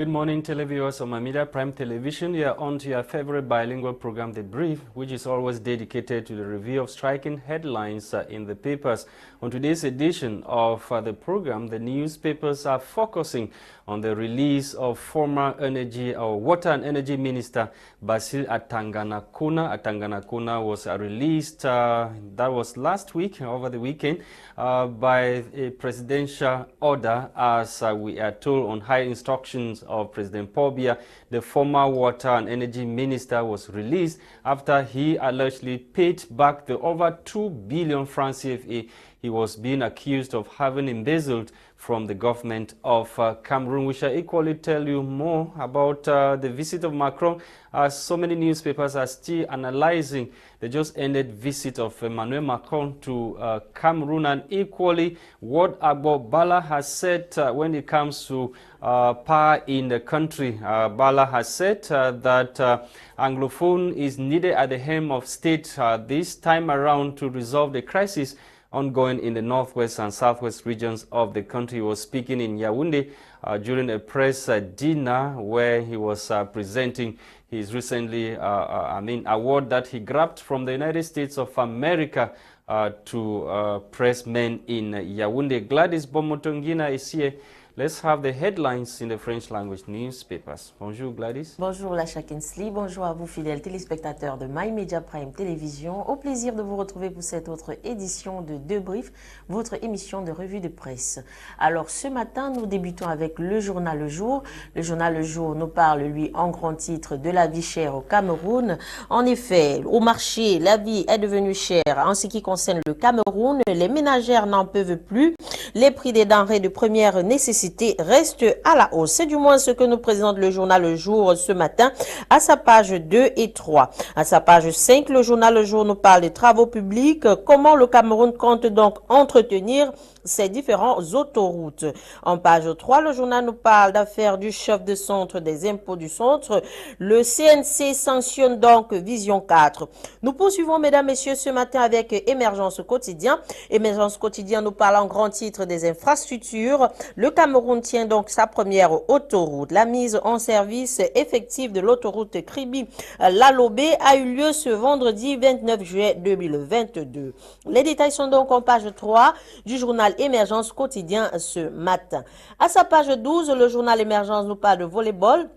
Good morning, televiewers of Mamida Prime Television. You are on to your favorite bilingual program, The Brief, which is always dedicated to the review of striking headlines in the papers. On today's edition of the program, the newspapers are focusing on the release of former Water and Energy Minister Basil Atanganakuna. Atanganakuna was released, that was last week, over the weekend, by a presidential order, as we are told, on high instructions of President Forba. The former Water and Energy Minister was released after he allegedly paid back the over 2 billion francs CFA he was being accused of having embezzled from the government of Cameroon. We shall equally tell you more about the visit of Macron, as so many newspapers are still analyzing the just ended visit of Emmanuel Macron to Cameroon, and equally what Bala has said when it comes to power in the country. Bala has said that Anglophone is needed at the helm of state this time around to resolve the crisis ongoing in the northwest and southwest regions of the country. He was speaking in Yaoundé during a press dinner where he was presenting his recently award that he grabbed from the United States of America to pressmen in Yaoundé. Gwladys Bomotonguina is here. Let's have the headlines in the French language newspapers. Bonjour Gwladys. Bonjour Lasha. Bonjour à vous fidèles téléspectateurs de My Media Prime Télévision. Au plaisir de vous retrouver pour cette autre édition de Debrief, votre émission de revue de presse. Alors ce matin, nous débutons avec le journal Le Jour. Le journal Le Jour nous parle, lui, en grand titre de la vie chère au Cameroun. En effet, au marché, la vie est devenue chère. En ce qui concerne le Cameroun, les ménagères n'en peuvent plus. Les prix des denrées de première nécessité reste à la hausse. C'est du moins ce que nous présente le journal Le Jour ce matin à sa page 2 et 3. À sa page 5, le journal Le Jour nous parle des travaux publics, comment le Cameroun compte donc entretenir ces différents autoroutes. En page 3, le journal nous parle d'affaires du chef de centre des impôts du centre. Le CNC sanctionne donc Vision 4. Nous poursuivons, mesdames, messieurs, ce matin avec Émergence Quotidien. Émergence Quotidien nous parle en grand titre des infrastructures. Le Cameroun tient donc sa première autoroute. La mise en service effective de l'autoroute Kribi-Lalobé a eu lieu ce vendredi 29 juillet 2022. Les détails sont donc en page 3 du journal Émergence Quotidien ce matin. À sa page 12, le journal Émergence nous parle de volleyball.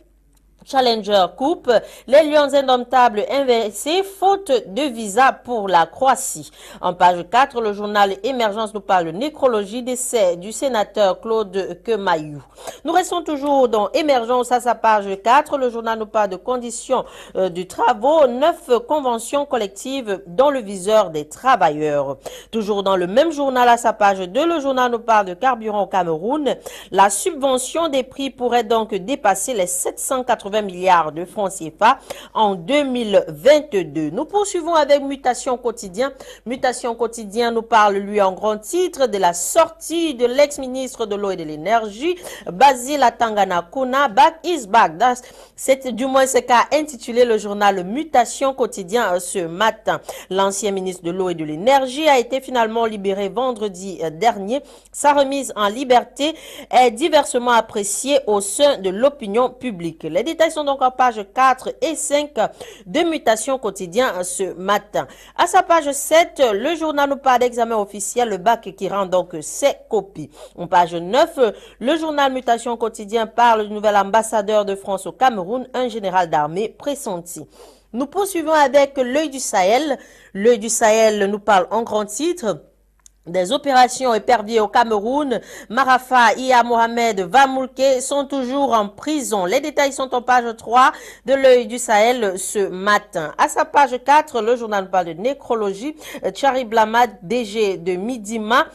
Challenger Coupe, les Lions indomptables inversés, faute de visa pour la Croatie. En page 4, le journal Émergence nous parle de nécrologie décès du sénateur Claude Kemayou. Nous restons toujours dans Émergence à sa page 4. Le journal nous parle de conditions du travaux, 9 conventions collectives dans le viseur des travailleurs. Toujours dans le même journal à sa page 2, le journal nous parle de carburant au Cameroun. La subvention des prix pourrait donc dépasser les 780 milliards de francs CFA en 2022. Nous poursuivons avec Mutation Quotidien. Mutation Quotidien nous parle, lui, en grand titre de la sortie de l'ex-ministre de l'eau et de l'énergie, Basil Atanganakuna. Back is back. C'est du moins ce qu'a intitulé le journal Mutation Quotidien ce matin. L'ancien ministre de l'eau et de l'énergie a été finalement libéré vendredi dernier. Sa remise en liberté est diversement appréciée au sein de l'opinion publique. Les détails sont donc en page 4 et 5 de Mutation Quotidien ce matin. À sa page 7, le journal nous parle d'examen officiel, le bac qui rend donc ses copies. En page 9, le journal Mutation Quotidien parle du nouvel ambassadeur de France au Cameroun, un général d'armée pressenti. Nous poursuivons avec l'œil du Sahel. L'œil du Sahel nous parle en grand titre des opérations éperviers au Cameroun. Marafa et Mohamed Vamoulke sont toujours en prison. Les détails sont en page 3 de l'œil du Sahel ce matin. À sa page 4, le journal parle de nécrologie. Thierry Blamad, DG de Midima,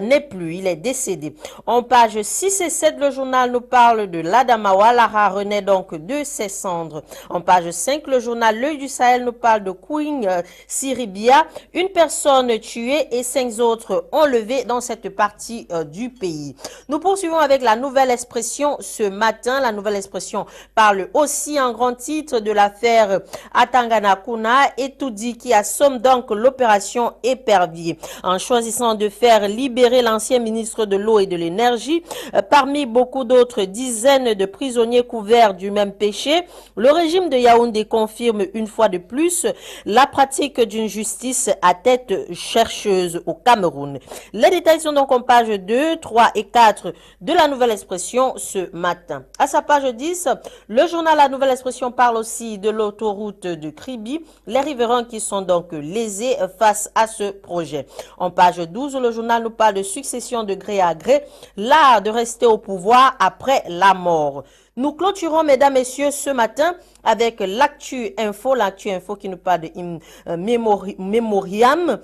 n'est plus. Il est décédé. En page 6 et 7, le journal nous parle de l'Adamawa. Lara renaît donc de ses cendres. En page 5, le journal L'œil du Sahel nous parle de Queen Siribia. Une personne tuée et 5 autres être enlevés dans cette partie du pays. Nous poursuivons avec la nouvelle expression ce matin. La nouvelle expression parle aussi en grand titre de l'affaire Atanganakuna et tout dit qui assomme donc l'opération Épervier. En choisissant de faire libérer l'ancien ministre de l'eau et de l'énergie, parmi beaucoup d'autres dizaines de prisonniers couverts du même péché, le régime de Yaoundé confirme une fois de plus la pratique d'une justice à tête chercheuse au Cameroun. Les détails sont donc en page 2, 3 et 4 de la nouvelle expression ce matin. À sa page 10, le journal La Nouvelle Expression parle aussi de l'autoroute de Kribi, les riverains qui sont donc lésés face à ce projet. En page 12, le journal nous parle de succession de gré à gré, l'art de rester au pouvoir après la mort. Nous clôturons, mesdames, messieurs, ce matin avec l'actu info qui nous parle de Mémoriam,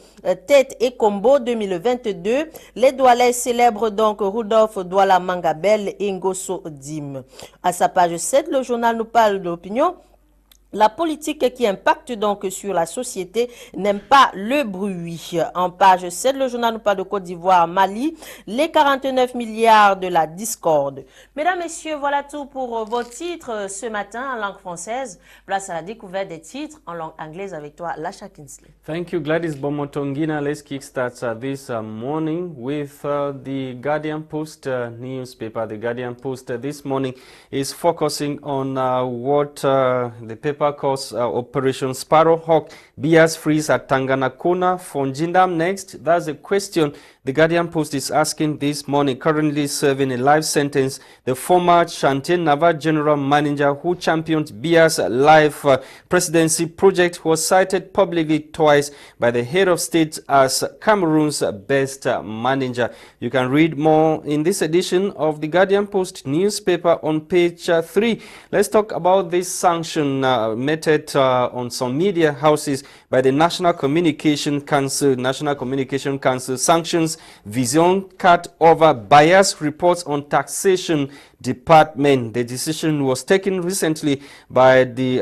Tête et Combo 2022. Les Doualais célèbrent donc Rudolf Douala Mangabel et Ngosso Dim. À sa page 7, le journal nous parle d'opinion. La politique qui impacte donc sur la société n'aime pas le bruit. En page 7, le journal nous parle de Côte d'Ivoire, Mali, les 49 milliards de la discorde. Mesdames, messieurs, voilà tout pour vos titres ce matin en langue française. Place à la découverte des titres en langue anglaise avec toi, Lasha. Thank you, Gwladys. Bomotonguina. Let's kickstart this morning with the Guardian Post newspaper. The Guardian Post this morning is focusing on what the paper calls Operation Sparrowhawk. Bias freeze at Tanganakuna. Fonjindam next. That's a question the Guardian Post is asking this morning. Currently serving a life sentence, the former Chantier Naval General Manager who championed Bia's life presidency project was cited publicly twice by the head of state as Cameroon's best manager. You can read more in this edition of the Guardian Post newspaper on page 3. Let's talk about this sanction meted on some media houses by the National Communication Council. National Communication Council sanctions Vision cut over bias reports on taxation department. The decision was taken recently by the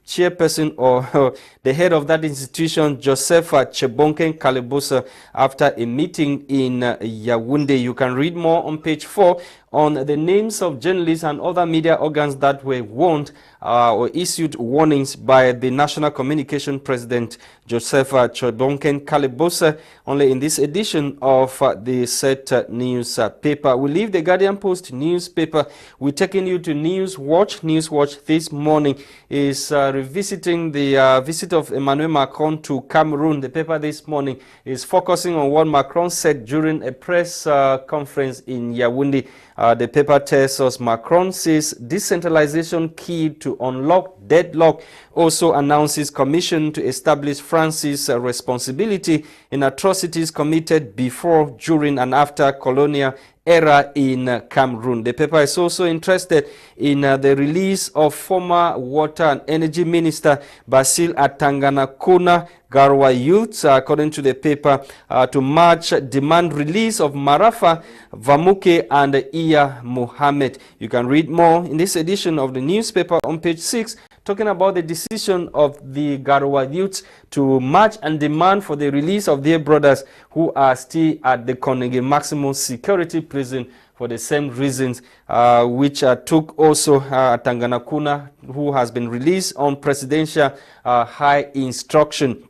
chairperson or the head of that institution, Joseph Tebong Kalibosa, after a meeting in Yaoundé. You can read more on page 4 on the names of journalists and other media organs that were warned or issued warnings by the National Communication President, Joseph Tebong Kalibosa, only in this edition of the set newspaper. We leave the Guardian Post newspaper. We're taking you to News Watch. News Watch this morning is revisiting the visit of Emmanuel Macron to Cameroon. The paper this morning is focusing on what Macron said during a press conference in Yaoundé. The paper tells us Macron says decentralization key to unlock deadlock, also announces commission to establish France's responsibility in atrocities committed before, during and after colonial era in Cameroon. The paper is also interested in the release of former Water and Energy Minister Basil Atanganakuna Garwa youths, according to the paper, to March demand release of Marafa, Vamuke and Iya Mohammed. You can read more in this edition of the newspaper on page 6, talking about the decision of the Garwa youths to march and demand for the release of their brothers who are still at the Konege maximum security prison for the same reasons, which took also Tanganakuna, who has been released on presidential high instruction.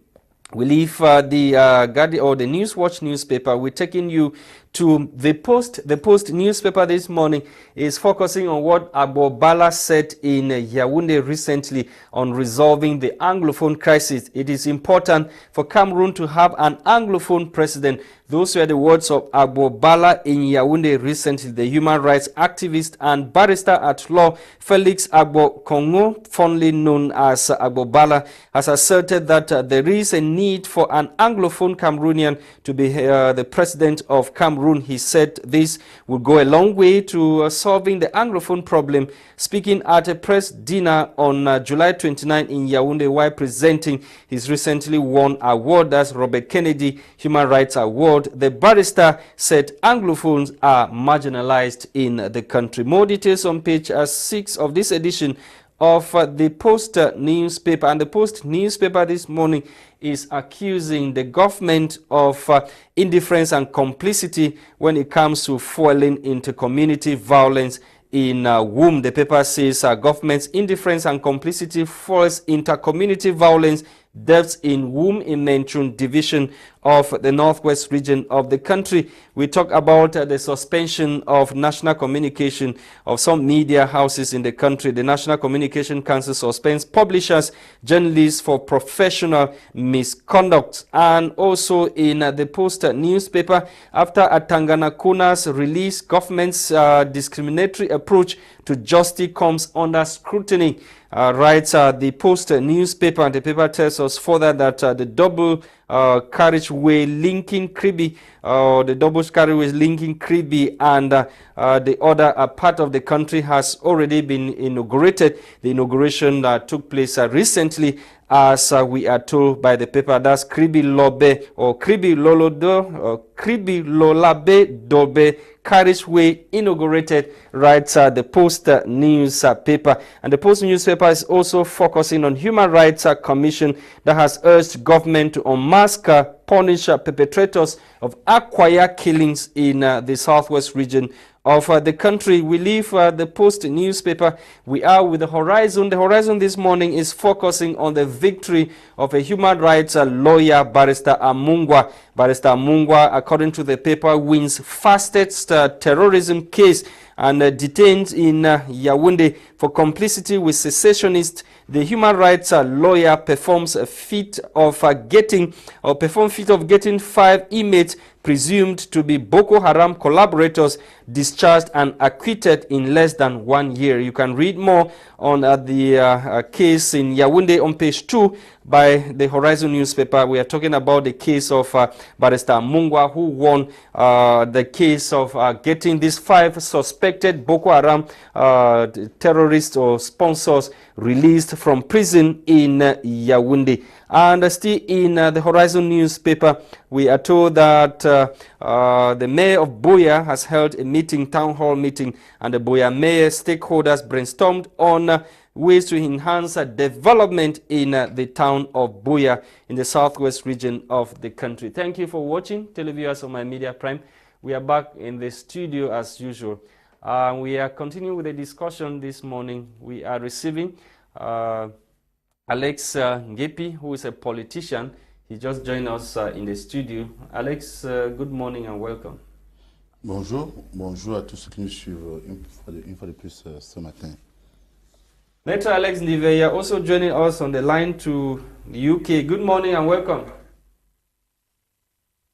We leave the Guardian or the Newswatch newspaper. We're taking you to the Post. The Post newspaper this morning is focusing on what Agbobala said in Yaoundé recently on resolving the Anglophone crisis. It is important for Cameroon to have an Anglophone president. Those were the words of Agbobala in Yaoundé recently. The human rights activist and barrister at law Felix Agbo-Kongo, fondly known as Agbobala, has asserted that there is a need for an Anglophone Cameroonian to be the president of Cameroon. He said this will go a long way to solving the Anglophone problem, speaking at a press dinner on July 29 in Yaoundé while presenting his recently won award, as Robert Kennedy Human Rights Award. The barrister said Anglophones are marginalized in the country. More details on page 6 of this edition of the Post newspaper. And the Post newspaper this morning is accusing the government of indifference and complicity when it comes to fueling into community violence in whom the paper says government's indifference and complicity fuels inter-community violence deaths in Womb in Menchun division of the northwest region of the country. We talk about the suspension of national communication of some media houses in the country. The National Communication Council suspends publishers, journalists for professional misconduct. And also in the Post newspaper, after Tanganakuna's release, government's discriminatory approach to justice comes under scrutiny. Writes the Post newspaper, and the paper tells us further that the double carriageway linking Kribi, and the other part of the country has already been inaugurated. The inauguration took place recently, as we are told by the paper. That's Kribi Lobe or Kribi Lolodo or Kribi Lolabe Dobe carriageway inaugurated, writes the Post newspaper. And the Post newspaper is also focusing on Human Rights Commission that has urged government to unmask, punish perpetrators of acquire killings in the southwest region of the country. We leave the Post newspaper. We are with the Horizon. The Horizon this morning is focusing on the victory of a human rights lawyer, Barrister Amungwa. Barrister Amungwa, according to the paper, wins fastest terrorism case and detained in Yaoundé for complicity with secessionists. The human rights lawyer performs a feat of getting 5 inmates presumed to be Boko Haram collaborators discharged and acquitted in less than 1 year. You can read more on the case in Yaoundé on page 2 by the Horizon newspaper. We are talking about the case of Barrister Mungwa, who won the case of getting these 5 suspected Boko Haram terrorists or sponsors released from prison in Yaoundé. And still in the Horizon newspaper, we are told that the mayor of Buea has held a town hall meeting, and the Buea mayor stakeholders brainstormed on ways to enhance development in the town of Buea in the southwest region of the country. Thank you for watching, televiewers of My Media Prime. We are back in the studio as usual. We are continuing with the discussion this morning. We are receiving Alex Ngepe, who is a politician. He just joined us in the studio. Alex, good morning and welcome. Bonjour, bonjour à tous ceux qui nous suivent une fois de plus ce matin. Later, Alex Ndive also joining us on the line to the UK. Good morning and welcome.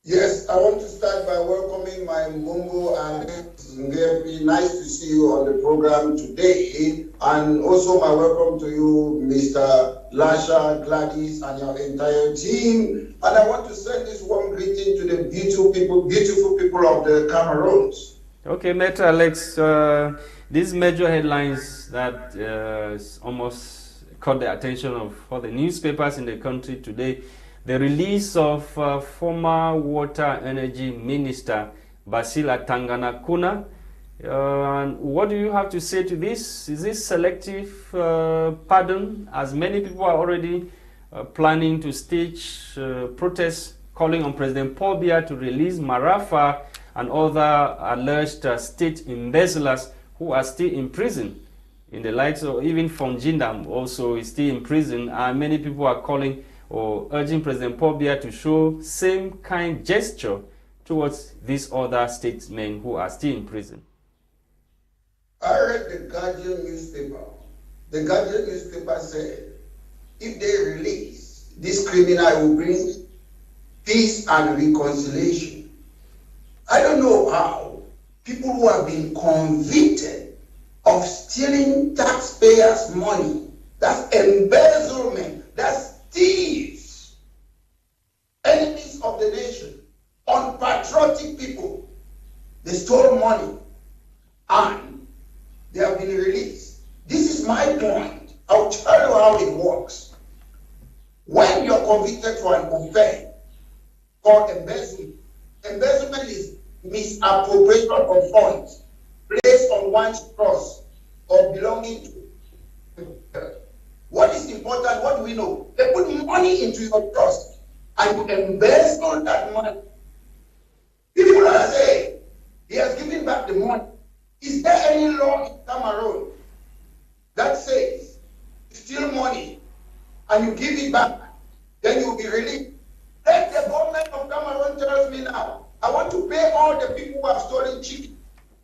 Yes, I want to start by welcoming my Mungo and Ngepe. Nice to see you on the program today. And also my welcome to you, Mr. Lasha, Gwladys, and your entire team. And I want to send this warm greeting to the beautiful people of the Cameroons. Okay, Mr. Alex, these major headlines that almost caught the attention of all the newspapers in the country today. The release of former Water Energy Minister Basila Tanganakuna. What do you have to say to this? Is this selective pardon, as many people are already planning to stage protests calling on President Paul Biya to release Marafa and other alleged state embezzlers who are still in prison? In the likes of even Fonjindam also is still in prison, and many people are calling or urging President Paul Biya to show same kind gesture towards these other statesmen who are still in prison. I read the Guardian newspaper. The Guardian newspaper said, if they release this criminal, it will bring peace and reconciliation. I don't know how people who have been convicted of stealing taxpayers' money, that's embezzlement, that's thieves, enemies of the nation, unpatriotic people. They stole money and they have been released. This is my point. I'll tell you how it works. When you're convicted for an offense called embezzlement, embezzlement is misappropriation of funds placed on one's trust or belonging to What is important? What do we know? They put money into your trust and you embezzle that money. People are saying he has given back the money. Is there any law in Cameroon that says steal money and you give it back, then you will be released? Let the government of Cameroon tells me now, I want to pay all the people who have stolen chicken,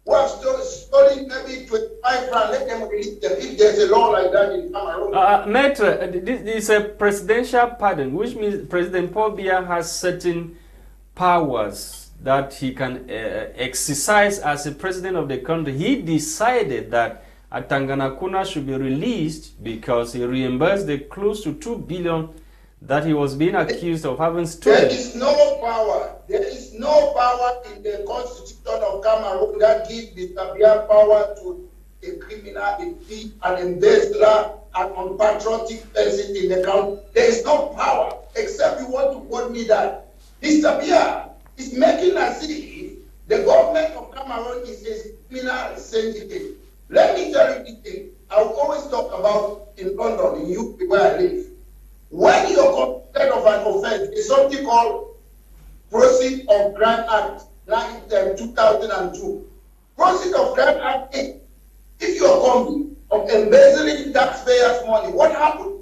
who have stolen maybe 25 francs, let them release them if there's a law like that in Cameroon. Maître, this is a presidential pardon, which means President Paul Biya has certain powers that he can exercise as a president of the country. He decided that Atanganakuna should be released because he reimbursed the close to 2 billion that he was being accused of having stolen. There is no power. There is no power in the constitution of Cameroon that gives Mr. Biya power to a criminal, a thief, an embezzler, an unpatriotic person in the country. There is no power, except you want to quote me that Mr. Biya is making as if the government of Cameroon is a criminal syndicate. Let me tell you this thing. I will always talk about in London, in UK, where I live. When you're convicted of an offense, it's something called Proceeds of Crime Act, 2002. Proceeds of Crime Act, if you're convicted of embezzling taxpayers' money, what happened?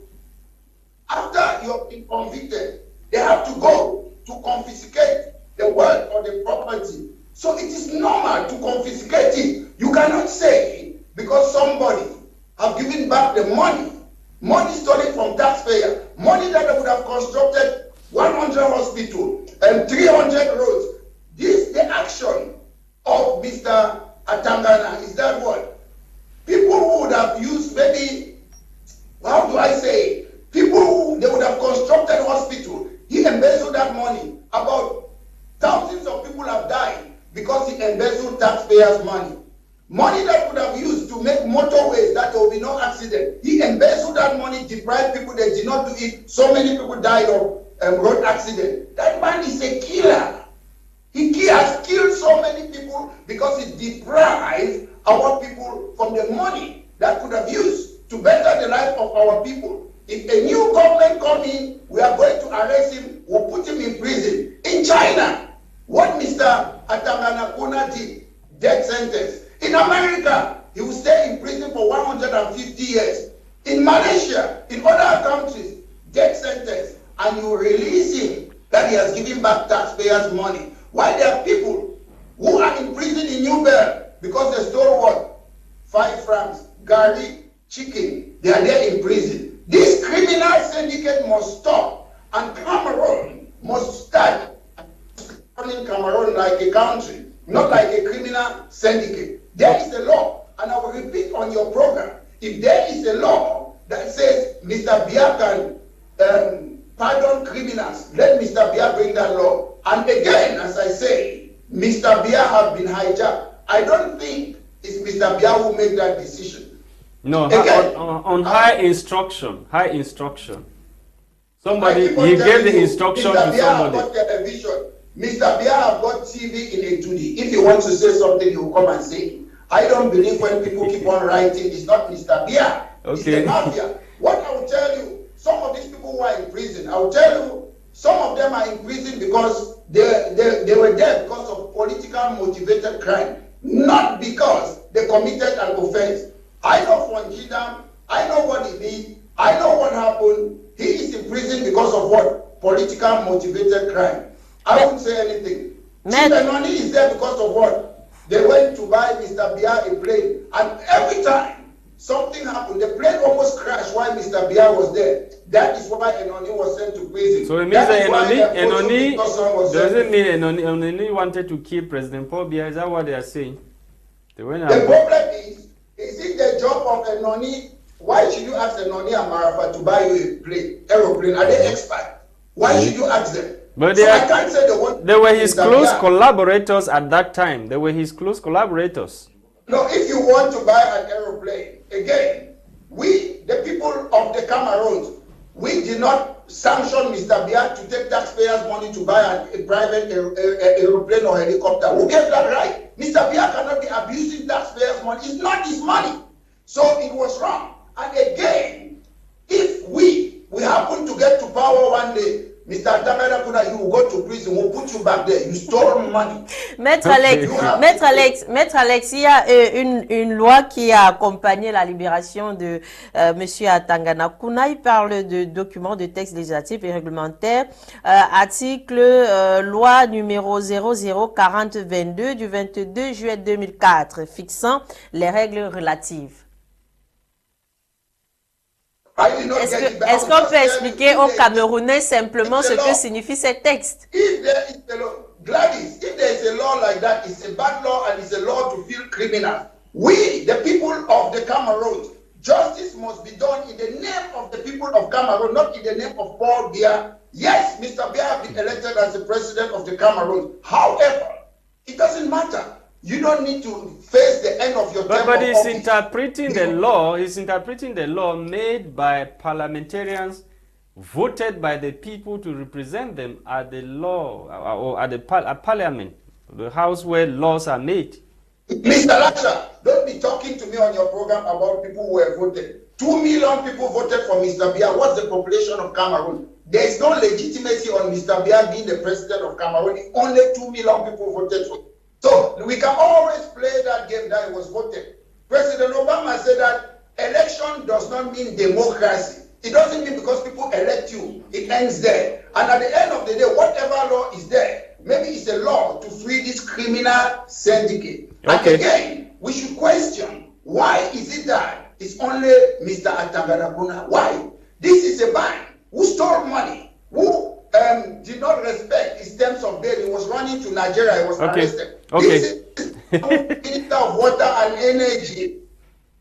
After you've been convicted, they have to go to confiscate the wealth or the property. So it is normal to confiscate it. You cannot say because somebody have given back the money stolen from taxpayer, money that they would have constructed 100 hospitals and 300 roads. This the action of Mr. Atangana. Is that what? People who would have used maybe, how do I say, people who they would have constructed hospital. He embezzled that money. About thousands of people have died because he embezzled taxpayers' money. Money that would have used to make motorways that there will be no accident. He embezzled that money, deprived people, they did not do it. So many people died of road accident. That man is a killer. He has killed so many people because he deprived our people from the money that could have used to better the life of our people. If a new government comes in, we are going to arrest him, we'll put him in prison. In China, what Mr. Atanganakuna did, death sentence. In America, he will stay in prison for 150 years. In Malaysia, in other countries, death sentence, and you release him that he has given back taxpayers' money. Why there are people who are in prison in New Bern because they stole what? 5 francs, garlic, chicken. They are there in prison. This criminal syndicate must stop, and Cameroon must start running Cameroon like a country, not like a criminal syndicate. There is a law, and I will repeat on your program, if there is a law that says Mr. Biya can pardon criminals, let Mr. Biya bring that law. And again, as I say, Mr. Biya have been hijacked. I don't think it's Mr. Biya who make that decision. No, again, on high instruction. Somebody, he gave the instruction to somebody. Got television. Mr. Biya have got TV in a today. If he wants to say something, he will come and say it. I don't believe when people keep on writing, it's not Mr. Biya. Okay. It's the mafia. What I will tell you, some of these people who are in prison, I will tell you, some of them are in prison because they were there because of political motivated crime, not because they committed an offense. I know Fonchidam, I know what he did, I know what happened. He is in prison because of what? Political motivated crime. I won't say anything. Chief is there because of what? They went to buy Mr. Biya a plane, and every time something happened, the plane almost crashed while Mr. Biya was there. That is why Enoni was sent to prison. So it means that Enoni doesn't mean Enoni wanted to kill President Paul Biya. Is that what they are saying? The problem is it the job of Enoni? Why should you ask Enoni and Marafa to buy you a aeroplane? Are they expert? Why should you ask them? But so I can't say they were his close collaborators at that time. They were his close collaborators. No, if you want to buy an aeroplane, again, we, the people of the Cameroons, we did not sanction Mr. Biya to take taxpayers' money to buy a private aeroplane or helicopter. Who gave that right? Mr. Biya cannot be abusing taxpayers' money. It's not his money. So it was wrong. And again, if we happen to get to power one day, Mr. Tamerakuna, you will go to prison. We'll put you back there. You stole money. Maître Alex, il y a une loi qui a accompagné la libération de Monsieur Atanganakuna. Il parle de documents, de textes législatifs et réglementaires. Article loi numéro 004022 du 22 juillet 2004 fixant les règles relatives. Est-ce qu'on peut expliquer aux Camerounais simplement ce que signifie ces textes? Gwladys, if there is a law like that, it's a bad law and it's a law to feel criminal. We, the people of the Cameroon, justice must be done in the name of the people of Cameroon, not in the name of Paul Biya. Yes, Mr. Biya has been elected as the president of the Cameroon. However, it doesn't matter. You don't need to face the end of your term. But he's interpreting the law. He's interpreting the law made by parliamentarians voted by the people to represent them at the law or at the parliament, the house where laws are made. Mr. Lasha, don't be talking to me on your program about people who were voted. 2 million people voted for Mr. Biya. What's the population of Cameroon? There is no legitimacy on Mr. Biya being the president of Cameroon. Only 2 million people voted for him. So we can always play that game that he was voted. President Obama said that election does not mean democracy. It doesn't mean because people elect you, it ends there. And at the end of the day, whatever law is there, maybe it's a law to free this criminal syndicate. Okay. And again, we should question, why is it that it's only Mr. Atanganakuna? Why? This is a man who stole money, who did not respect his terms of bail. He was running to Nigeria, he was arrested. This is Minister of Water and Energy.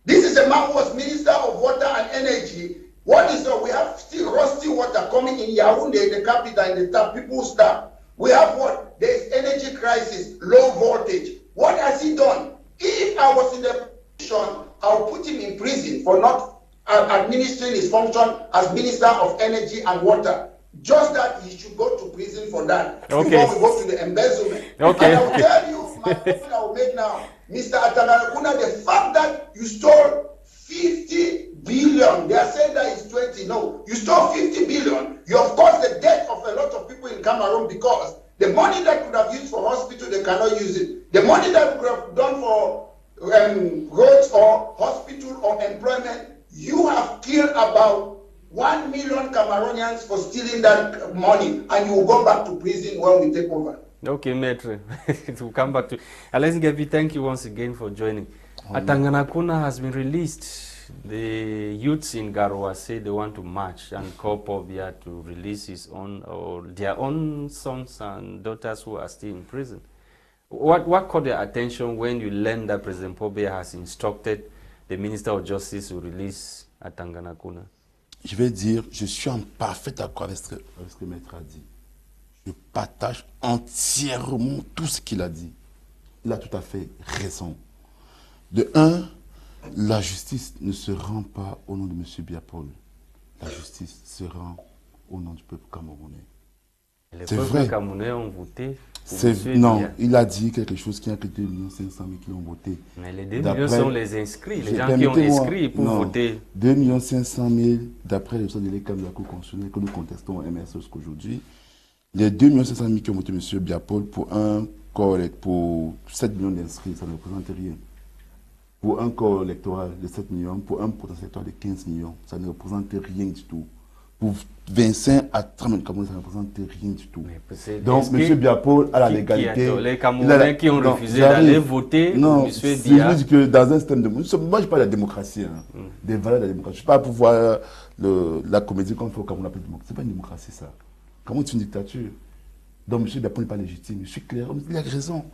This is a man who was Minister of Water and Energy. What is that? We have still rusty water coming in Yaoundé, the capital, in the top people's staff. We have what? There is energy crisis, low voltage. What has he done? If I was in the position, I would put him in prison for not administering his function as Minister of Energy and Water. Just that he should go to prison for that. Okay. Before we go to the embezzlement. Okay. And I will tell you, my point I will make now, Mr. Atanganakuna, the fact that you stole 50 billion, they are saying that it's 20. No, you stole 50 billion. You have caused the death of a lot of people in Cameroon because the money that could have used for hospital, they cannot use it. The money that could have done for roads or hospital or employment, you have killed about 1 million Cameroonians for stealing that money, and you will go back to prison when we take over. Okay, Maitre. To come back to Alex Ngepe, thank you once again for joining. Atanganakuna has been released. The youths in Garoua say they want to march and call Paul Biya to release his own or their own sons and daughters who are still in prison. What caught your attention when you learned that President Paul Biya has instructed the Minister of Justice to release Atanganakuna? Je vais dire, je suis en parfait accord avec ce que le maître a dit. Je partage entièrement tout ce qu'il a dit. Il a tout à fait raison. De un, la justice ne se rend pas au nom de M. Biya Paul. La justice se rend au nom du peuple camerounais. Les peuples camerounais ont voté pour non, Biya. il a dit quelque chose qui a que 2 500 000 qui ont voté. Mais les 2 millions sont les inscrits, les gens qui ont inscrit pour voter. 2 500 000, d'après les résultats de l'école de la Cour constitutionnelle que nous contestons au MRC jusqu'aujourd'hui, les 2 500 000 qui ont voté M. Biya Paul pour un corps pour 7 millions d'inscrits, ça ne représente rien. Pour un corps électoral de 7 millions, pour un potentiel électoral de 15 millions, ça ne représente rien du tout. Pour Vincent à 30 Cameroun, ça ne représente rien du tout. Donc, M. Biya Paul a la légalité. Les Camerounais qui ont refusé d'aller voter pour M. Biya. Je dis que dans un système de... Moi, je parle de la démocratie, des valeurs de la démocratie. Je ne parle pas pour voir la comédie qu'on fait au Cameroun. Ce n'est pas une démocratie, ça. Cameroun, c'est une dictature. Donc, M. Biya Paul n'est pas légitime. Je suis clair. Il a raison.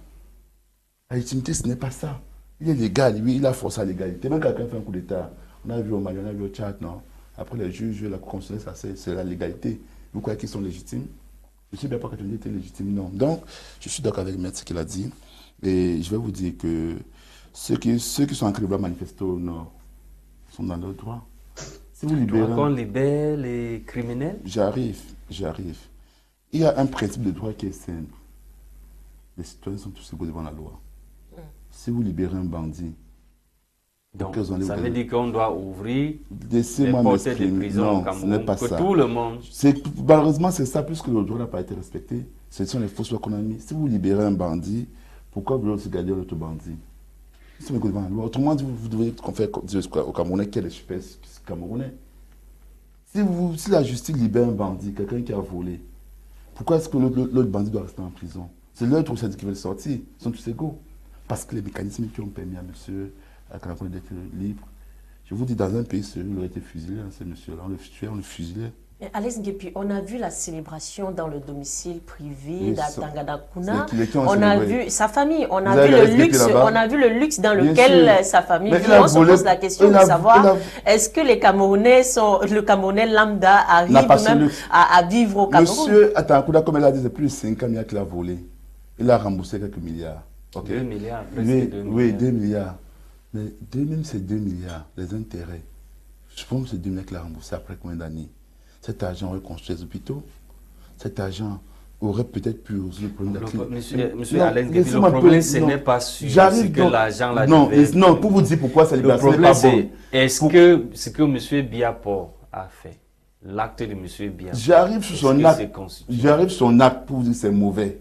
La légitimité, ce n'est pas ça. Il est légal, lui, il a forcé la légalité. Même quelqu'un fait un coup d'État, on a vu au Mali, on a vu au Tchad, non. Après les juges, la Cour constitutionnelle, c'est la légalité. Vous croyez qu'ils sont légitimes? Je ne sais bien pas quand on dit qu'ils étaient légitimes, non. Donc, je suis d'accord avec le maître ce qu'il a dit. Et je vais vous dire que ceux qui sont en train de vouloir manifester au Nord sont dans leur droit. Si vous libérez... On libère les criminels? J'arrive. Il y a un principe de droit qui est simple. Les citoyens sont tous égaux devant la loi. Si vous libérez un bandit, Donc, ça veut dire qu'on doit ouvrir les portes de prison au Cameroun, pas que ça. tout le monde... Malheureusement, c'est ça, puisque le droit n'a pas été respecté. Ce sont les fausses lois qu'on a mis. Si vous libérez un bandit, pourquoi vous voulez aussi garder l'autre bandit? Autrement dit, vous devez faire au Camerounais quel est super Camerounais. Si la justice libère un bandit, quelqu'un qui a volé, pourquoi est-ce que l'autre bandit doit rester en prison? C'est l'autre qui veut le sortir. Ils sont tous égaux. Parce que les mécanismes qui ont permis à monsieur Cameroun d'être libre, je vous dis, dans un pays sérieux, il aurait été fusillé, hein, ce monsieur-là. On le tuait, on le fusillait. Alex Ngepe, on a vu la célébration dans le domicile privé d'Atangadakuna. On a vu sa famille, on a vu le luxe dans lequel sa famille vit. On se pose la question de savoir est-ce que le Camerounais lambda arrive même à vivre au Cameroun? Monsieur Atangadakuna, comme elle a dit, c'est plus de 5 ans qu'il a volé. Il a remboursé quelques milliards. Okay. 2 milliards, presque 2 milliards. Oui, 2 milliards. Mais même ces 2 milliards, les intérêts, je pense que c'est 2 milliards qu'il a remboursé après combien d'années? Cet argent aurait construit les hôpitaux. Cet argent aurait peut-être pu résoudre le problème de la clinique. Monsieur Alain Ngepe, le problème, ce n'est pas sûr que l'argent l'a non, pour vous dire pourquoi ça libère, le problème, c'est est-ce que ce que M. Biapor a fait, l'acte de M. Biapor, j'arrive sur son acte pour vous dire que c'est mauvais.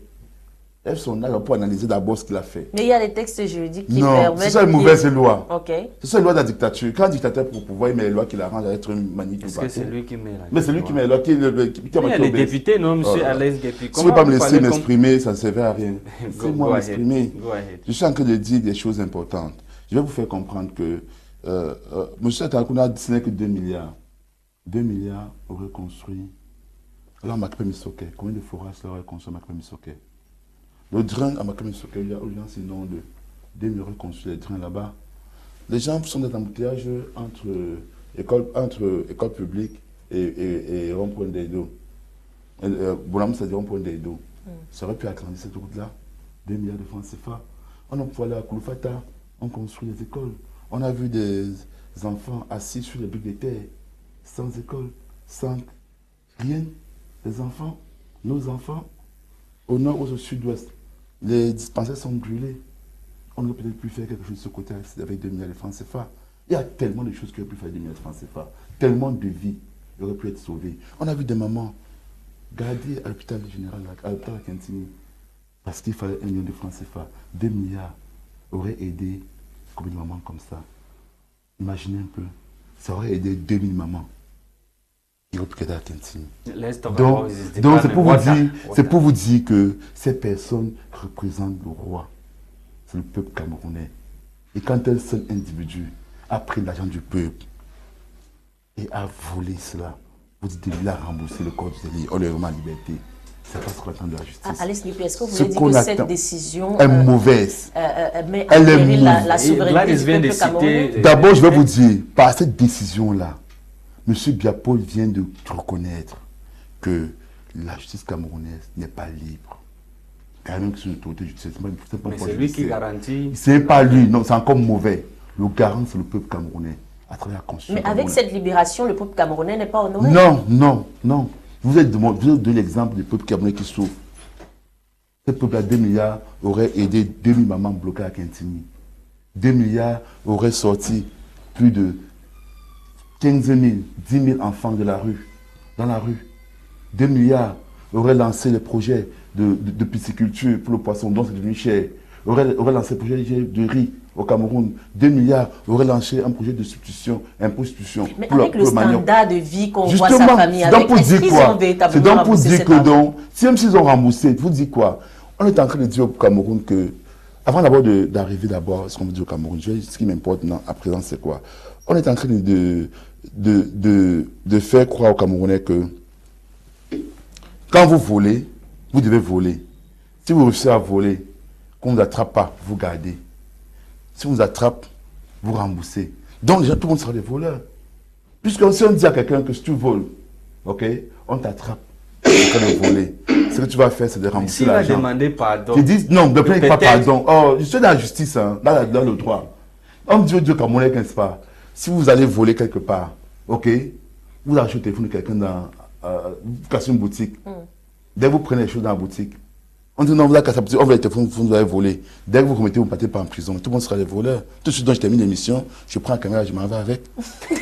Son acte pour analyser d'abord ce qu'il a fait. Mais il y a des textes juridiques qui permettent... Non, c'est ça les mauvaises lois. Okay. C'est ça les lois de la dictature. Quand un dictateur pour pouvoir, il met les lois qui l'arrangent à être manipulé. Est-ce que c'est lui qui met la loi? Mais c'est lui qui met les lois. Il y a les députés, non, M. Alain Ngepe? Si vous ne pouvez pas me laisser m'exprimer, ça ne servait à rien. Laissez-moi m'exprimer. Je suis en train de dire des choses importantes. Je vais vous faire comprendre que M. Atangadakuna, ce n'est que 2 milliards. 2 milliards auraient construit. Alors, Ngepe Misoke, combien de forages aurait construit Ngepe Misoke? Le drain à Ngepe Misoke, il y a c'est le nom de 2 milliards construit les drains là-bas. Les gens sont dans embouteillage entre école publique et rond-point d'Edo. Bonhomme, c'est rond-point d'Edo. Ça aurait pu agrandir cette route-là. 2 milliards de francs CFA. On a pu aller à Kouloufata, on construit les écoles. On a vu des enfants assis sur les briques de terre, sans école, sans rien. Les enfants, nos enfants, au nord ou au sud-ouest, les dispensaires sont brûlés. On aurait peut-être pu faire quelque chose de ce côté avec 2 milliards de francs CFA. Il y a tellement de choses qui auraient pu faire 2 milliards de francs CFA. Tellement de vies qui auraient pu être sauvées. On a vu des mamans garder à l'hôpital général, à l'hôpital à Quintini, parce qu'il fallait 1 million de francs CFA. 2 milliards auraient aidé combien de mamans comme ça? Imaginez un peu. Ça aurait aidé 2000 mamans. Donc c'est pour vous dire que ces personnes représentent le roi. C'est le peuple camerounais. Et quand un seul individu a pris l'argent du peuple et a volé cela, vous dites qu'il a remboursé le corps du délit, on est vraiment en liberté. C'est pas ce qu'on attend de la justice. Alex Ngepe, est-ce que vous voulez dire que cette décision est mauvaise? Mais elle est mauvaise. La souveraineté du peuple camerounais. D'abord, je vais vous dire, par cette décision-là, M. Biapor vient de reconnaître que la justice camerounaise n'est pas libre. Quand même, c'est l'autorité judiciaire. Mais c'est lui qui garantit. C'est pas lui, non, c'est encore mauvais. Le garant, c'est le peuple camerounais, à travers la Constitution. Mais avec cette libération, le peuple camerounais n'est pas honoré? Non. Vous êtes de l'exemple du peuple camerounais qui souffre. Ce peuple à 2 milliards aurait aidé 2000 mamans bloquées à Quintini. 2 milliards auraient sorti plus de 15 000, 10 000 enfants dans la rue. 2 milliards auraient lancé les projets de pisciculture pour le poisson, dont c'est devenu cher. Auraient lancé le projet de riz au Cameroun. 2 milliards auraient lancé un projet de substitution, imposition. Mais avec le standard de vie qu'on voit sa famille avec, est-ce qu'ils ont véritablement remboursé cet argent? Même s'ils ont remboursé, vous dites quoi? On est en train de dire au Cameroun que, avant d'arriver d'abord, ce qu'on veut dire au Cameroun, ce qui m'importe à présent, c'est quoi? On est en train de faire croire aux Camerounais que quand vous volez, vous devez voler. Si vous réussissez à voler, qu'on ne vous attrape pas, vous gardez. Si on vous attrape, vous remboursez. Donc déjà, tout le monde sera des voleurs. Puisque si on dit à quelqu'un que si tu voles, ok, on t'attrape, en train de voler. Ce que tu vas faire, c'est de rembourser l'argent. S'il va demander pardon. Ils disent non, ne prenez pas pardon. Oh, je suis dans la justice, hein, dans le droit. On dit au Dieu Camerounais, n'est-ce pas? Si vous allez voler quelque part, ok, vous achetez le téléphone de quelqu'un vous cassez une boutique. Dès que vous prenez les choses dans la boutique, On dit non, vous avez cassé, on va être vous avez volé. Dès que vous remettez, vous ne partez pas en prison. Tout le monde sera des voleurs. Tout de suite, je termine l'émission, je prends la caméra, je m'en vais avec.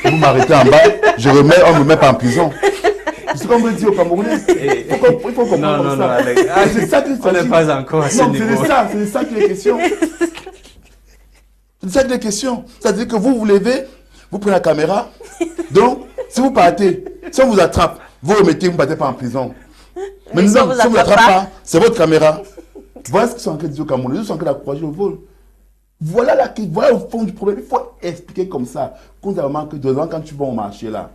Vous m'arrêtez en bas, on ne me met pas en prison. C'est comme on dit au Camerounais. Il faut comprendre comme ça. C'est ça qu'il on n'est pas encore à ce niveau. C'est de ça qu'il est question. C'est de ça qu'il est question. C'est-à-dire que vous levez, vous prenez la caméra. Donc, si vous partez, si on vous attrape, vous remettez, vous ne partez pas en prison. Mais si on ne vous attrape pas, c'est votre caméra. Voilà ce qu'ils sont en train de dire au Cameroun. Ils sont en train d'encourager le vol. Voilà le fond du problème. Il faut expliquer comme ça. Contrairement que devant, quand tu vas au marché là,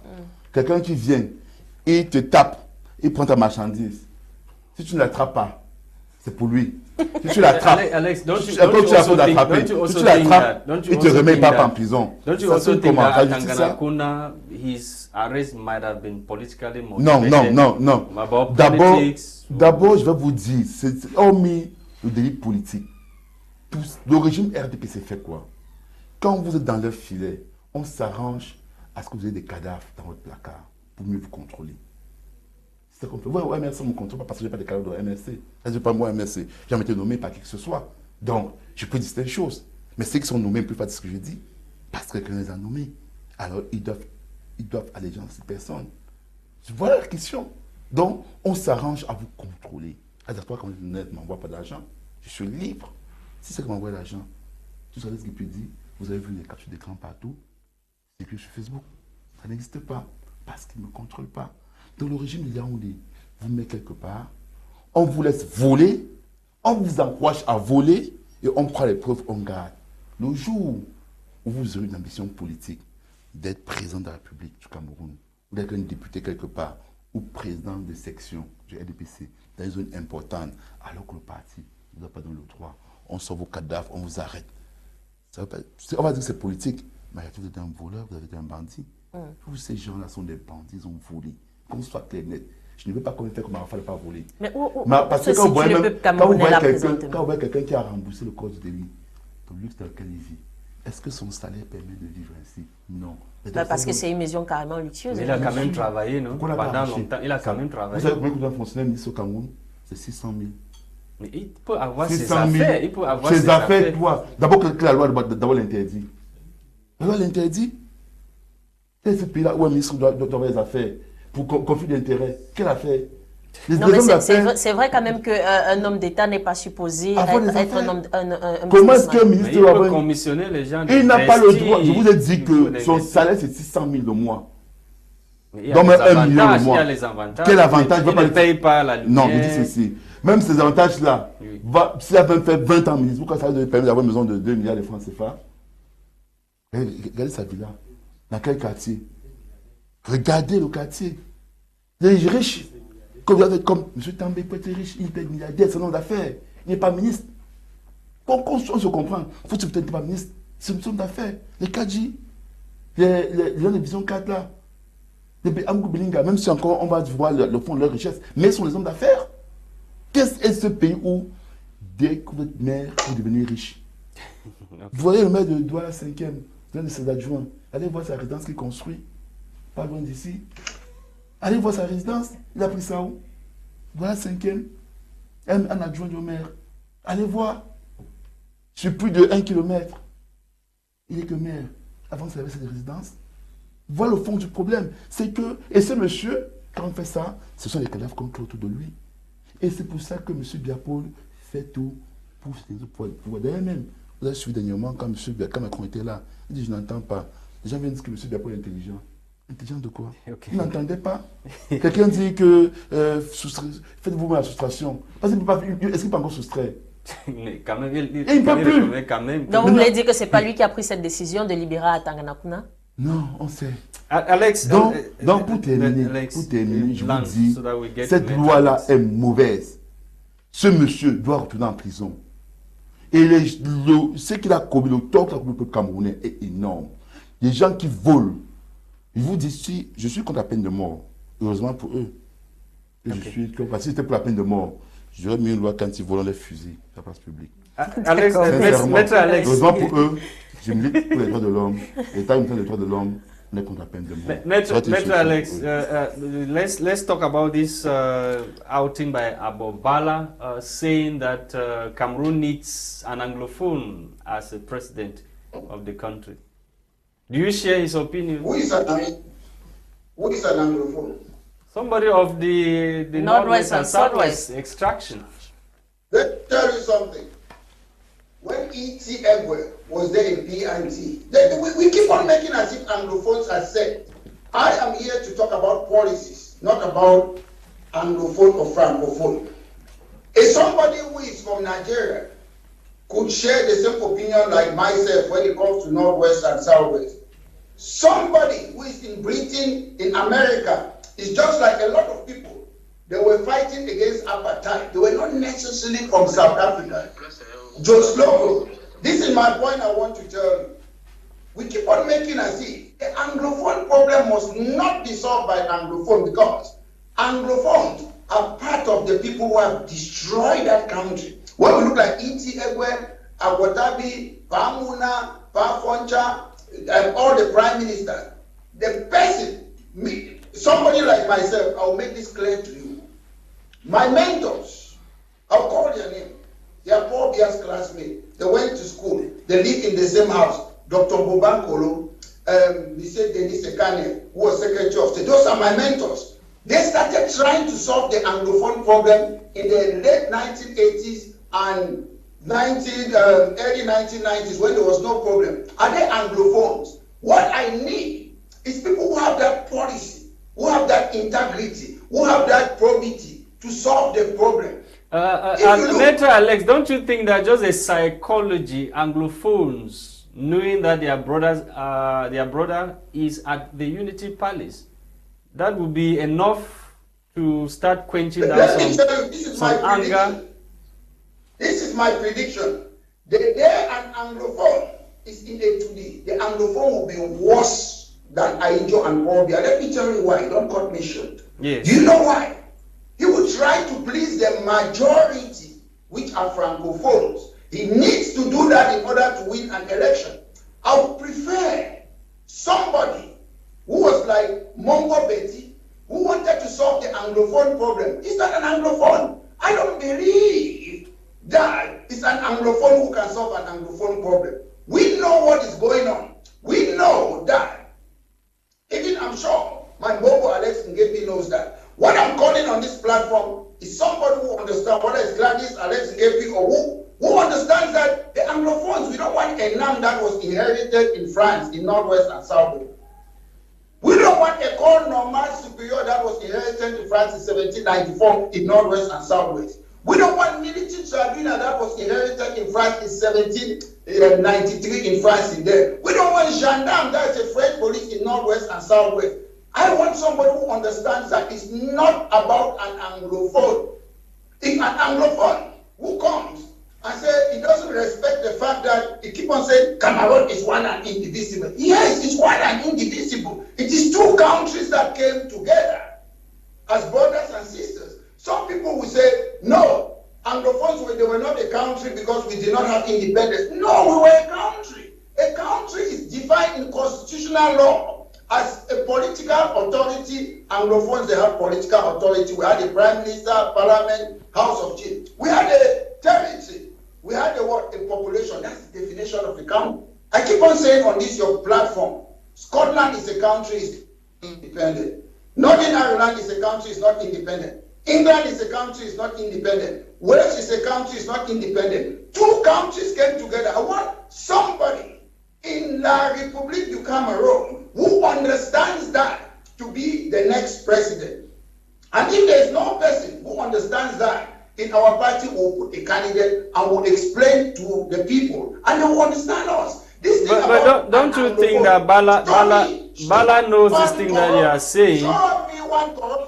quelqu'un qui vient, il te tape, il prend ta marchandise. Si tu ne l'attrapes pas, c'est pour lui. Si tu l'attrapes, Alex, si tu l'attrapes, il te remet pas en prison. Don't you also think that Tanganakuna, his arrest might have been politically motivated? Non. D'abord, je vais vous dire, hormis le délit politique, le régime RDPC fait quoi? Quand vous êtes dans leur filet, on s'arrange à ce que vous ayez des cadavres dans votre placard pour mieux vous contrôler. C'est ça qu'on fait. Ouais, au MRC, on ne me contrôle pas parce que je n'ai pas de cadavres de MRC. Je n'ai pas moi MRC. J'ai jamais été nommé par qui que ce soit. Donc, je peux dire des choses. Mais ceux qui sont nommés ne peuvent pas dire ce que je dis parce que quelqu'un les a nommés. Alors, ils doivent allégeance à cette personne. Voilà la question. Donc, on s'arrange à vous contrôler. C'est-à-dire, toi, quand vous ne m'envoie pas d'argent, je suis libre. Si c'est que m'envoie l'argent, tout ça, ce qu'il peut dire, vous avez vu les captures d'écran partout, c'est que sur Facebook. Ça n'existe pas parce qu'il ne me contrôle pas. Donc, le régime, il y a on dit, vous met quelque part, on vous laisse voler, on vous encourage à voler et on prend les preuves, on garde. Le jour où vous aurez une ambition politique d'être président de la République du Cameroun, ou d'être un député quelque part, ou président de section du RDPC, dans une zone importante, alors que le parti ne doit pas donner le droit, on sort vos cadavres, on vous arrête. On va dire que c'est politique, mais vous êtes un voleur, vous êtes un bandit. Tous ces gens-là sont des bandits, ils ont volé. Qu'on soit clair net. Je ne veux pas qu'on fait comme Arafat ne pas voler. Mais parce que quand vous voyez quelqu'un qui a remboursé le code de vie, le luxe dans lequel il vit, est-ce que son salaire permet de vivre ainsi? Non. Parce que c'est une maison carrément luxueuse. Mais il a quand même travaillé, non? Pendant longtemps, il a quand même travaillé. Vous savez combien de fonctionnaires ministre au Cameroun? C'est 600 000. Mais il peut avoir ses affaires. Il peut avoir ses affaires, quoi. D'abord, que la loi d'abord l'interdit. La loi l'interdit. Quel est ce pays-là où un ministre doit avoir des affaires pour conflit d'intérêt? Quelle affaire? Non, mais c'est vrai quand même qu'un homme d'État n'est pas supposé être un homme. Comment est-ce qu'un ministre doit avoir commissionner les gens? Il n'a pas le droit. Je vous ai dit que son salaire c'est 600 000 le mois. Donc même 1 million le mois. Quel avantage? Il ne paye pas la lumière. Non, je dis ceci. Même ces avantages-là, s'il a fait 20 ans ministre, pourquoi ça lui permet d'avoir une maison de 2 milliards de francs CFA? Regardez sa villa. Dans quel quartier? Regardez le quartier. Il est riche. Comme M. També peut être riche, il peut être milliardaire, c'est un homme d'affaires. Il n'est pas ministre. On se comprend. Il faut que tu peut-être pas ministre. C'est un homme d'affaires. Les Kadji, les gens de Vision 4 là, les Amgou Belinga, même si encore on va voir le fond de leur richesse, mais ils sont les hommes d'affaires. Qu'est-ce que ce pays où, dès que vous êtes maire, vous devenez riche? Vous voyez le maire de Douala 5e, l'un de ses adjoints, allez voir sa résidence qu'il construit, pas loin d'ici. Allez voir sa résidence, il a pris ça où? Voilà 5e, un adjoint du maire. Allez voir, sur plus de 1 kilomètre, il est que maire. Avant qu'il avait cette résidence. Voilà le fond du problème. C'est que, et ce monsieur, quand on fait ça, ce sont les cadavres qu'on trouve autour de lui. Et c'est pour ça que M. Biapol fait tout pour pouvoir. D'ailleurs même, vous avez suivi dernièrement quand Macron était là, il dit je n'entends pas. Les gens viennent dire que M. Biapol est intelligent. Intelligent de quoi? Okay. Il n'entendait pas. Quelqu'un dit que faites-vous la soustraction. Parce qu'il est-ce qu'il peut encore soustraire? Mais quand même, il ne peut plus. Quand même. Donc vous voulez dire que ce n'est pas lui qui a pris cette décision de libérer à Tanganakuna? Non, on sait. Alex, donc pour terminer, je vous dis, cette loi-là est mauvaise. Ce monsieur doit retourner en prison. Et ce qu'il a commis, le tort qu'il a commis au peuple camerounais est énorme. Les gens qui volent, ils vous disent, si je suis contre la peine de mort, heureusement pour eux. Et okay. Je suis contre, parce que si c'était pour la peine de mort, j'aurais mis une loi quand ils volent les fusils sur la place publique. Alex, maître Alex. Heureusement pour eux, je milite pour les droits de l'homme. L'État me donne les droits de l'homme. on est contre la peine de mort. Maître Alex, let's talk about this outing by Abobala saying that Cameroon needs an Anglophone as a president of the country. Do you share his opinion? Who is an Anglophone? Somebody of the Northwest and Southwest extraction. Let me tell you something. When E.T. Egwe was there in P&T, we keep on making as if Anglophones are said. I am here to talk about policies, not about Anglophone or Francophone. If somebody who is from Nigeria could share the same opinion like myself when it comes to Northwest and Southwest, somebody who is in Britain, in America, is just like a lot of people. They were fighting against apartheid. They were not necessarily from South Africa. Just local. This is my point I want to tell you. We keep on making as if the Anglophone problem must not be solved by Anglophone because Anglophones are part of the people who have destroyed that country. When we look like E.T. Egwe, Agwatabi, Pamuna, Pafoncha, and all the prime ministers, the person, somebody like myself, I'll make this clear to you. My mentors, I'll call their name. They are Paul Bia's classmates. They went to school. They live in the same house. Dr. Bobankolo, Mr. Denis Sekane, who was Secretary of State. Those are my mentors. They started trying to solve the Anglophone problem in the late 1980s and early 1990s when there was no problem. Are they Anglophones? What I need is people who have that policy, who have that integrity, who have that probity to solve the problem. Later, Alex, don't you think that just a psychology, Anglophones, knowing that their brother is at the Unity Palace, that would be enough to start quenching down some anger? This is my prediction. The day an Anglophone is in a 2D, the Anglophone will be worse than Aijo and Forba. Let me tell you why. Don't cut me short. Yes. Do you know why? He will try to please the majority, which are Francophones. He needs to do that in order to win an election. I would prefer somebody who was like Mongo Betty, who wanted to solve the Anglophone problem. He's not an Anglophone. I don't believe that it's an Anglophone who can solve an Anglophone problem. We know what is going on. We know that. Even I'm sure my Bobo Alex Ngepe knows that. What I'm calling on this platform is somebody who understands, whether it's Gwladys, Alex Ngepe, or who understands that the Anglophones, we don't want a name that was inherited in France, in Northwest and Southwest. We don't want a École Normale Supérieure that was inherited in France in 1794 in Northwest and Southwest. We don't want military tribunal that was inherited in France in 1793 in France in there. We don't want gendarme that is a French police in Northwest and Southwest. I want somebody who understands that it's not about an Anglophone. If an Anglophone who comes and says he doesn't respect the fact that he keeps on saying Cameroon is one and indivisible. Yes, it's one and indivisible. It is two countries that came together as brothers and sisters. Some people will say, no, Anglophones, they were not a country because we did not have independence. No, we were a country. A country is defined in constitutional law as a political authority. Anglophones, they have political authority. We had a prime minister, parliament, house of chiefs. We had a territory. We had a what? A population. That's the definition of a country. I keep on saying on this your platform, Scotland is a country, is independent. Northern Ireland is a country, is not independent. England is a country, is not independent. Wales is a country, is not independent. Two countries came together. I want somebody in La République du Cameroon who understands that to be the next president. And if there is no person who understands that, in our party will put a candidate and will explain to the people, and they will understand us. This thing but don't you think that Bala knows this thing that you are saying? Show me one corrupt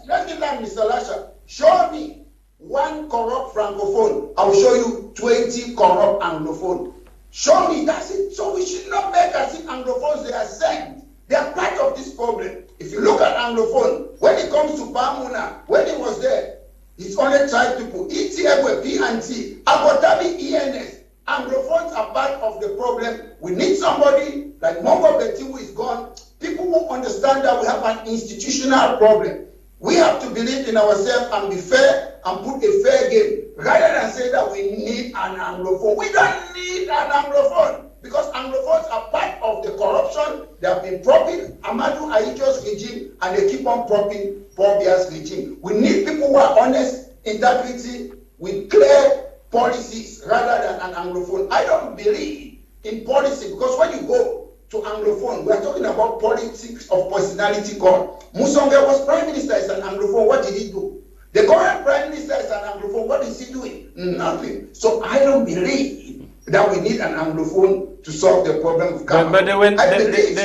let me learn, Mr. Lasha. Show me one corrupt Francophone. I will show you 20 corrupt Anglophone. Show me, that's it. So we should not make as if Anglophones, they are sent. They are part of this problem. If you look at Anglophone, when it comes to Pamuna, when he was there, it's only tribe people. E.T. Egwe, P&T, Agotabi, ENS, Anglophones are part of the problem. We need somebody like Mongo Betty who is gone. People who understand that we have an institutional problem. We have to believe in ourselves and be fair and put a fair game, rather than say that we need an Anglophone. We don't need an Anglophone, because Anglophones are part of the corruption. They have been propping Amadou Ahidjo's regime, and they keep on propping Forba's regime. We need people who are honest, integrity, with clear policies, rather than an Anglophone. I don't believe in policy, because when you go to Anglophone, we are talking about politics of personality cult. Musonge was prime minister as an Anglophone. What did he do? The current prime minister is an Anglophone. What is he doing? Nothing. So I don't believe that we need an Anglophone to solve the problem of Cameroon. But they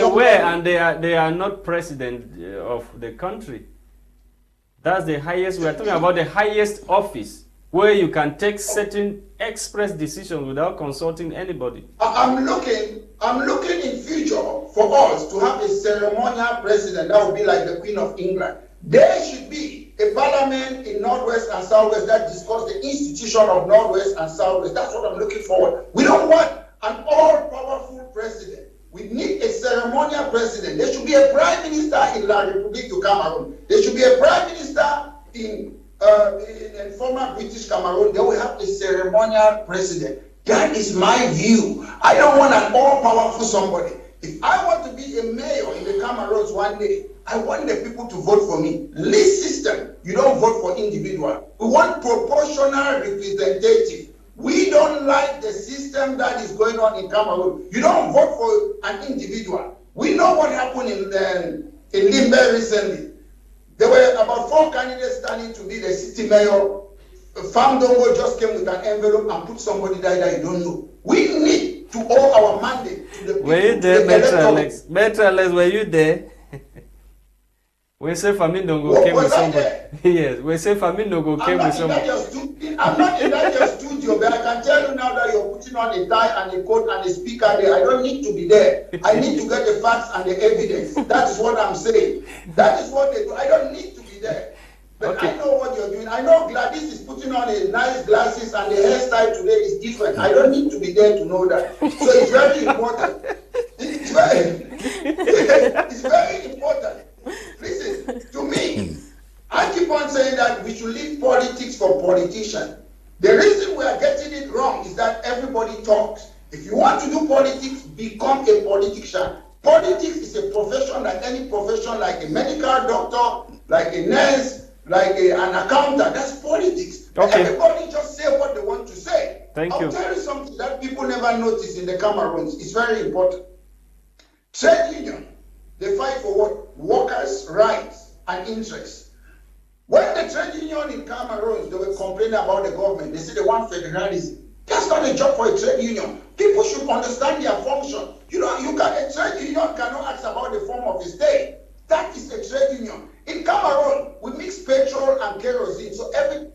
were, and they are not president of the country. That's the highest. We are talking about the highest office, where you can take certain express decisions without consulting anybody. I'm looking in future for us to have a ceremonial president that would be like the Queen of England. There should be a parliament in Northwest and Southwest that discuss the institution of Northwest and Southwest. That's what I'm looking forward. We don't want an all-powerful president. We need a ceremonial president. There should be a prime minister in La République du Cameroon. There should be a prime minister in former British Cameroon. They will have a ceremonial president. That is my view. I don't want an all-powerful somebody. If I want to be a mayor in the Cameroons one day, I want the people to vote for me. List system, you don't vote for individual. We want proportional representative. We don't like the system that is going on in Cameroon. You don't vote for an individual. We know what happened in Limbe recently. There were about 4 candidates standing to be the city mayor. Famdongo just came with an envelope and put somebody there that you don't know. We need to owe our mandate to the people. Were you there, Maitre Alex? Maitre Alex, were you there? We say Famindongo came with somebody. Yes, we say Famindongo came with somebody. I'm not in that your studio, but I can tell you now that you're putting on a tie and a coat and a speaker there. I don't need to be there. I need to get the facts and the evidence. That is what I'm saying. That is what they do. I don't need to be there. But okay. I know what you're doing. I know Gwladys is putting on a nice glasses and the hairstyle today is different. I don't need to be there to know that. So it's very important. It's very important. Listen, to me, I keep on saying that we should leave politics for politicians. The reason we are getting it wrong is that everybody talks. If you want to do politics, become a politician. Politics is a profession like any profession, like a medical doctor, like a nurse, like an accountant. That's politics. Okay. Everybody just say what they want to say. I'll tell you something that people never notice in the Cameroons. It's very important. Trade union, they fight for what? Workers' rights and interests. When the trade union in Cameroon, they were complaining about the government. They say they want federalism. That's not a job for a trade union. People should understand their function. You know, a trade union cannot ask about the form of a state. That is a trade union. In Cameroon, we mix petrol and kerosene, so everything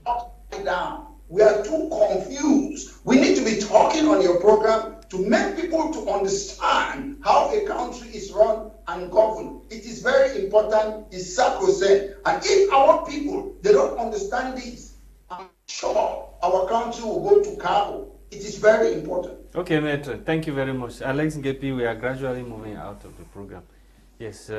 upside down. We are too confused. We need to be talking on your program to make people to understand how a country is run and governed. It is very important. It's sacrosanct. And if our people, they don't understand this, I'm sure our country will go to Cabo. It is very important. Okay, Maitre, thank you very much. Alex Ngepe, we are gradually moving out of the program. Yes,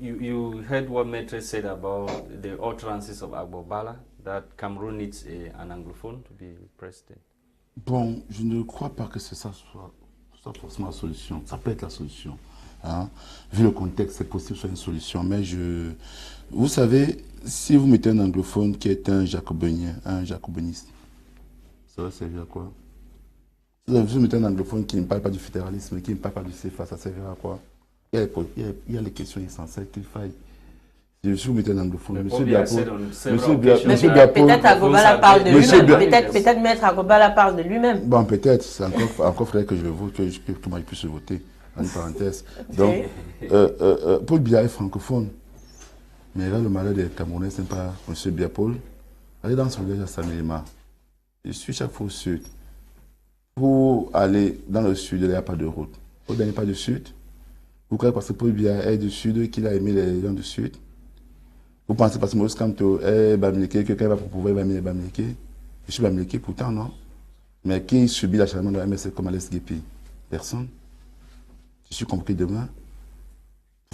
you heard what Maitre said about the utterances of Agbobala, that Cameroon needs an anglophone to be president. Bon, je ne crois pas que ça soit forcément la solution. Ça peut être la solution. Hein. Vu le contexte, c'est possible que ce soit une solution. Mais vous savez, si vous mettez un anglophone qui est un jacobinien, un jacobiniste, ça va servir à quoi? Si vous mettez un anglophone qui ne parle pas du fédéralisme, qui ne parle pas du CFA, ça servira à quoi? Il y a les questions essentielles qu'il faille. Si vous mettez un anglophone, Monsieur Biapol, peut-être Agobala parle de lui-même. Peut-être Maître Agobala parle de lui-même. Bon, peut-être. C'est encore faudrait que je le vote, que moi je puisse le voter. En parenthèse. Donc, Paul Biya est francophone. Mais là, le malheur des Camerounais, ce n'est pas Monsieur Biapol. Allez dans son village à Samilima. Je suis chaque fois au sud. Pour aller dans le sud, il n'y a pas de route. Au dernier pas du sud. Vous croyez parce que Paul Biya est du sud qu'il a aimé les gens du sud? Vous pensez parce que Maurice Kamto est Bamileke, que quand il va pour pouvoir, il va aimer les Bamileke? Je suis Bamileke, pourtant non. Mais qui subit l'acharnement de la MSC comme Alex Ngepe? Personne. Je suis convoqué demain.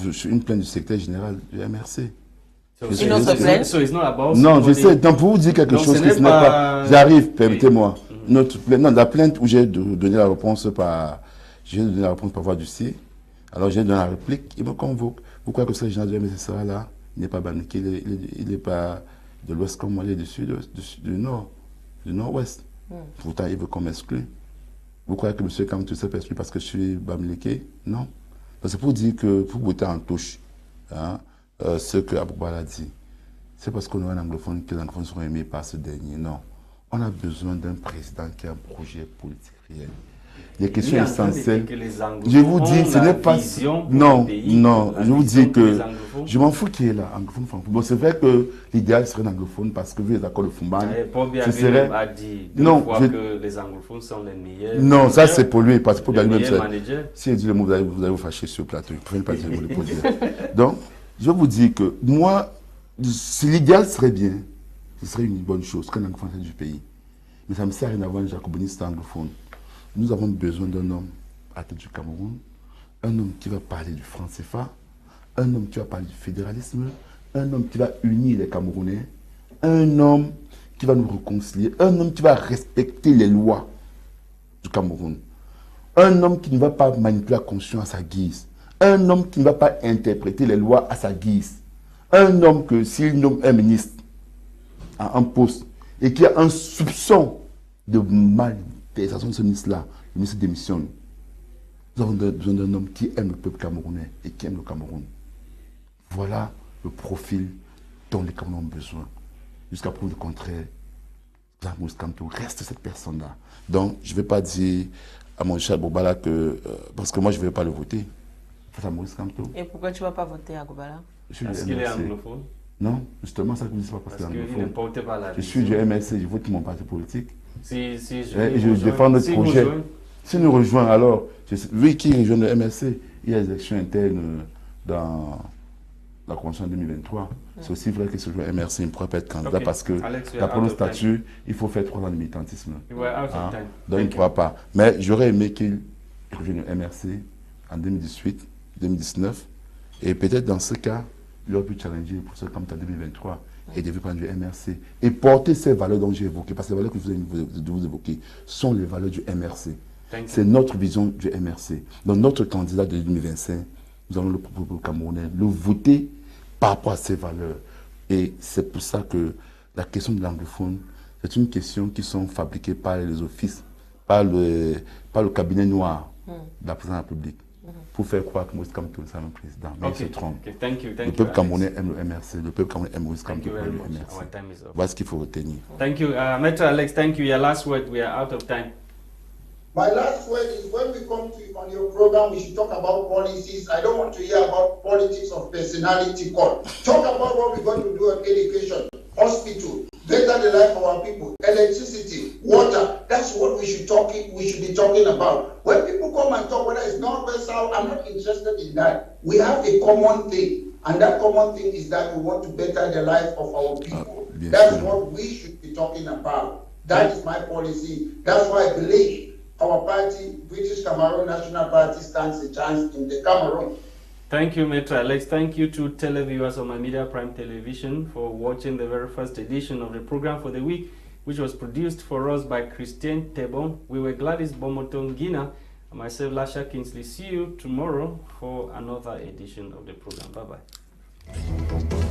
Je suis une plainte du secrétaire général du MRC. Une autre plainte? Non, je sais. Donc, pour vous dire quelque chose que ce n'est pas... J'arrive, permettez-moi. Notre plainte, non, la plainte où j'ai donné la réponse par... J'ai donné la réponse par voie du C. Alors, j'ai donné la réplique. Il me convoque. Pourquoi que le secrétaire général du MRC sera là? Il n'est pas banniqué. Il n'est pas de l'ouest comme moi, il est du sud, du nord, du nord-ouest. Pourtant, il veut qu'on m'exclue. Vous croyez que M. Clement s'est exclu parce que je suis bamliqué? Non. C'est pour dire que, pour botter en touche, hein, ce que Aboubala dit, c'est parce qu'on a un anglophone que les anglophones sont aimés par ce dernier. Non. On a besoin d'un président qui a un projet politique réel. Les questions essentielles. Je vous dis, ce n'est pas. Non, non, je vous dis que. Je m'en fous qui est là, anglophone, francophone. Bon, c'est vrai que l'idéal serait un anglophone parce que vu les accords de Fumban, ce serait. Non, que les anglophones sont les meilleurs. Non, ça c'est pour lui, parce que pour lui-même, si il dit le mot, vous allez vous fâcher sur le plateau. Vous ne pouvez pas dire le mot pour dire. Donc, je vous dis que moi, si l'idéal serait bien, ce serait une bonne chose, qu'un anglophone du pays. Mais ça me sert à rien d'avoir un jacobiniste anglophone. Nous avons besoin d'un homme à la tête du Cameroun, un homme qui va parler du franc CFA, un homme qui va parler du fédéralisme, un homme qui va unir les Camerounais, un homme qui va nous réconcilier, un homme qui va respecter les lois du Cameroun, un homme qui ne va pas manipuler la conscience à sa guise, un homme qui ne va pas interpréter les lois à sa guise, un homme que s'il nomme un ministre à un poste et qui a un soupçon de mal de ce ministre-là, le ministre démissionne. Nous avons besoin d'un homme qui aime le peuple camerounais et qui aime le Cameroun. Voilà le profil dont les Camerounais ont besoin. Jusqu'à preuve du contraire, reste cette personne-là. Donc, je ne vais pas dire à mon cher Bobala que... parce que moi, je ne vais pas le voter. Et pourquoi tu ne vas pas voter à Bobala? Parce qu'il est anglophone? Non, justement, ça ne me dit pas parce qu'il est anglophone. Porte pas la je suis du MSC, je vote mon parti politique. Si je défends notre projet. Si nous rejoignons, alors, lui qui rejoint le MSC, il y a des élections internes dans la convention 2023. C'est aussi vrai que ce jour MRC ne pourra pas être candidat parce que, d'après le statut, il faut faire 3 ans de militantisme. Donc il ne pourra pas. Mais j'aurais aimé qu'il rejoigne le MRC en 2018, 2019. Et peut-être dans ce cas, il aurait pu challenger pour ce candidat en 2023 et devait prendre du MRC et porter ces valeurs dont j'ai évoquées, parce que les valeurs que je vous évoquer sont les valeurs du MRC. C'est notre vision du MRC. Dans notre candidat de 2025, nous allons le proposer au Camerounais, le voter par rapport à ces valeurs. Et c'est pour ça que la question de l'anglophone, c'est une question qui sont fabriquées par les offices, par le cabinet noir de la présidence de la République. Pour faire croire que Moïse Kamto est un président. Mais il se trompe. Le peuple camerounais aime le MRC. Le peuple camerounais aime Moïse Kamto pour le MRC. Voilà ce qu'il faut retenir. Thank you. Maître Alex, thank you. Your last word, we are out of time. My last word is when we come to on your program, we should talk about policies. I don't want to hear about politics of personality call. Talk about what we're going to do on education, hospital, better the life of our people, electricity, water. That's what we should be talking about. When people come and talk, whether it's north, west, south, I'm not interested in that. We have a common thing, and that common thing is that we want to better the life of our people. That's what we should be talking about. That is my policy. That's why I believe our party, British Cameroon National Party, stands a chance in the Cameroon. Thank you, Maitre Alex. Thank you to televiewers on My Media Prime Television for watching the very first edition of the program for the week, which was produced for us by Christain, Tebong. We were Gwladys, Bomotonguina, and myself, Lasha Kingsley. See you tomorrow for another edition of the program. Bye-bye.